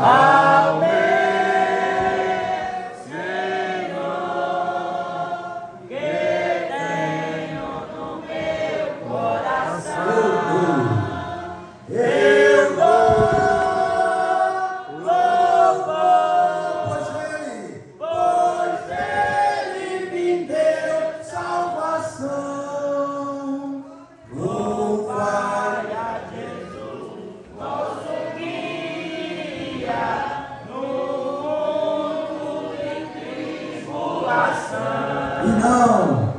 ao meu Senhor, que tenho no meu coração. Eu dou louvor, pois Ele me deu salvação. Louvai a Jesus, nosso guia, no mundo de tribulação. E não